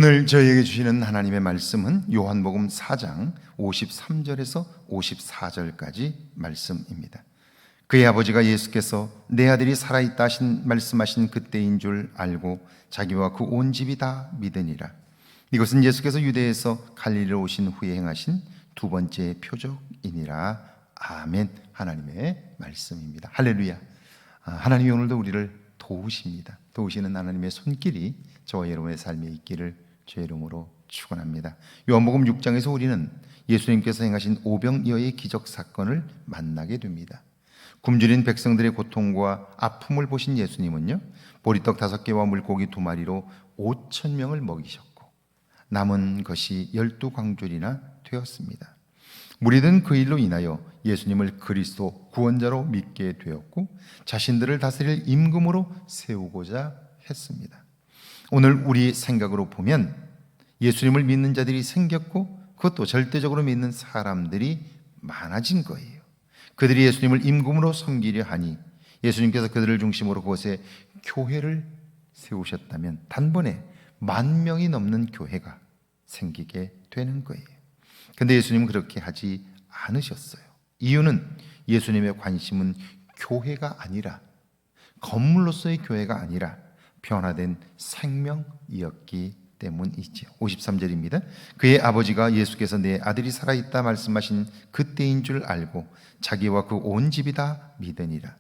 오늘 저희에게 주시는 하나님의 말씀은 요한복음 4장 53절에서 54절까지 말씀입니다. 그의 아버지가 예수께서 내 아들이 살아있다 말씀하신 그때인 줄 알고 자기와 그 온 집이 다 믿으니라. 이것은 예수께서 유대에서 갈릴리로 오신 후에 행하신 두 번째 표적이니라. 아멘. 하나님의 말씀입니다. 할렐루야. 하나님이 오늘도 우리를 도우십니다. 도우시는 하나님의 손길이 저와 여러분의 삶에 있기를 주의 이름으로 축원합니다. 요한복음 6장에서 우리는 예수님께서 행하신 오병이어의 기적 사건을 만나게 됩니다. 굶주린 백성들의 고통과 아픔을 보신 예수님은요, 보리떡 5개와 물고기 2마리로 5,000명을 먹이셨고 남은 것이 12광줄이나 되었습니다. 무리들은 그 일로 인하여 예수님을 그리스도 구원자로 믿게 되었고 자신들을 다스릴 임금으로 세우고자 했습니다. 오늘 우리 생각으로 보면 예수님을 믿는 자들이 생겼고 그것도 절대적으로 믿는 사람들이 많아진 거예요. 그들이 예수님을 임금으로 섬기려 하니 예수님께서 그들을 중심으로 그곳에 교회를 세우셨다면 단번에 10,000명이 넘는 교회가 생기게 되는 거예요. 그런데 예수님은 그렇게 하지 않으셨어요. 이유는 예수님의 관심은 교회가 아니라, 건물로서의 교회가 아니라 변화된 생명이었기 때문이죠. 53절입니다. 그의 아버지가 예수께서 내 아들이 살아있다 말씀하신 그때인 줄 알고 자기와 그 온 집이 다 믿으니라.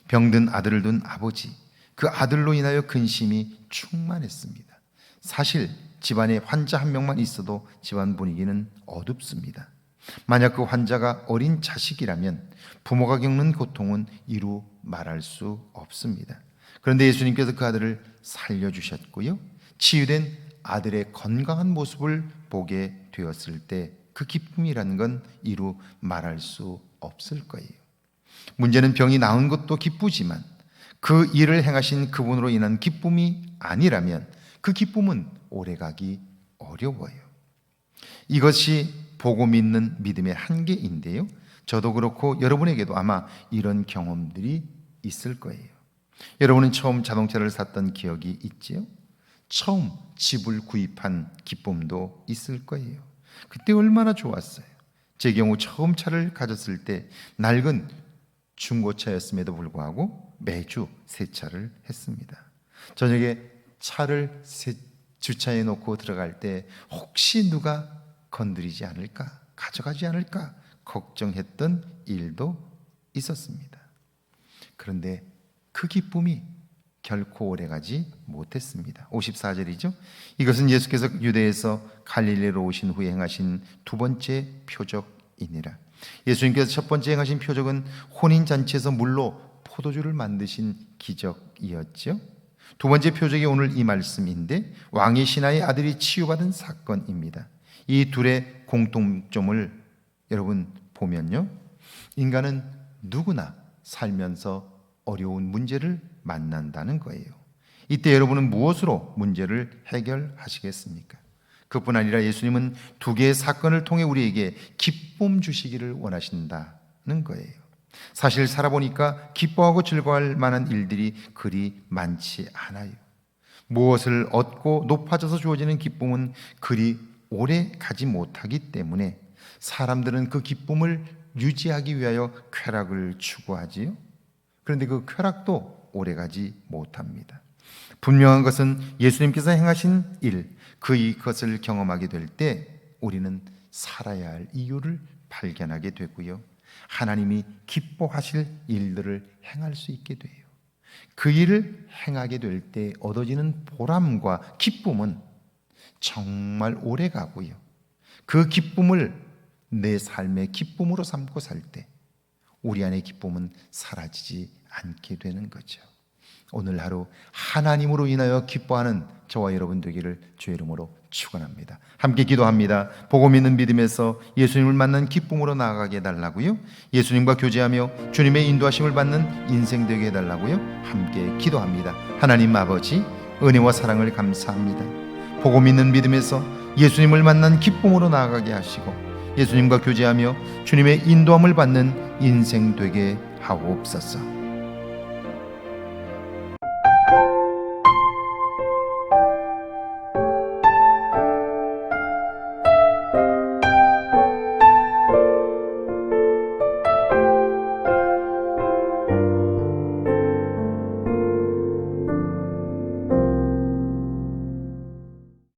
병든 아들을 둔 아버지, 그 아들로 인하여 근심이 충만했습니다. 사실 집안에 환자 한 명만 있어도 집안 분위기는 어둡습니다. 만약 그 환자가 어린 자식이라면 부모가 겪는 고통은 이루 말할 수 없습니다. 그런데 예수님께서 그 아들을 살려주셨고요, 치유된 아들의 건강한 모습을 보게 되었을 때 그 기쁨이라는 건 이루 말할 수 없을 거예요. 문제는 병이 나은 것도 기쁘지만 그 일을 행하신 그분으로 인한 기쁨이 아니라면 그 기쁨은 오래가기 어려워요. 이것이 보고 믿는 믿음의 한계인데요, 저도 그렇고 여러분에게도 아마 이런 경험들이 있을 거예요. 여러분은 처음 자동차를 샀던 기억이 있지요? 처음 집을 구입한 기쁨도 있을 거예요. 그때 얼마나 좋았어요. 제 경우 처음 차를 가졌을 때 낡은 중고차였음에도 불구하고 매주 세차를 했습니다. 저녁에 차를 주차해 놓고 들어갈 때 혹시 누가 건드리지 않을까, 가져가지 않을까 걱정했던 일도 있었습니다. 그런데 그 기쁨이 결코 오래가지 못했습니다. 54절이죠. 이것은 예수께서 유대에서 갈릴리로 오신 후에 행하신 두 번째 표적이니라. 예수님께서 첫 번째 행하신 표적은 혼인잔치에서 물로 포도주를 만드신 기적이었죠. 두 번째 표적이 오늘 이 말씀인데 왕의 신하의 아들이 치유받은 사건입니다. 이 둘의 공통점을 여러분 보면요, 인간은 누구나 살면서 어려운 문제를 만난다는 거예요. 이때 여러분은 무엇으로 문제를 해결하시겠습니까? 그뿐 아니라 예수님은 두 개의 사건을 통해 우리에게 기쁨 주시기를 원하신다는 거예요. 사실 살아보니까 기뻐하고 즐거워할 만한 일들이 그리 많지 않아요. 무엇을 얻고 높아져서 주어지는 기쁨은 그리 오래 가지 못하기 때문에 사람들은 그 기쁨을 유지하기 위하여 쾌락을 추구하지요. 그런데 그 쾌락도 오래가지 못합니다. 분명한 것은 예수님께서 행하신 일, 그것을 경험하게 될 때 우리는 살아야 할 이유를 발견하게 되고요, 하나님이 기뻐하실 일들을 행할 수 있게 돼요. 그 일을 행하게 될 때 얻어지는 보람과 기쁨은 정말 오래 가고요, 그 기쁨을 내 삶의 기쁨으로 삼고 살 때 우리 안의 기쁨은 사라지지 않게 되는 거죠. 오늘 하루 하나님으로 인하여 기뻐하는 저와 여러분 되기를 주의 이름으로 축원합니다. 함께 기도합니다. 보고 믿는 믿음에서 예수님을 만난 기쁨으로 나아가게 해달라고요, 예수님과 교제하며 주님의 인도하심을 받는 인생 되게 해달라고요, 함께 기도합니다. 하나님 아버지, 은혜와 사랑을 감사합니다. 보고 믿는 믿음에서 예수님을 만난 기쁨으로 나아가게 하시고 예수님과 교제하며 주님의 인도함을 받는 인생 되게 하옵소서.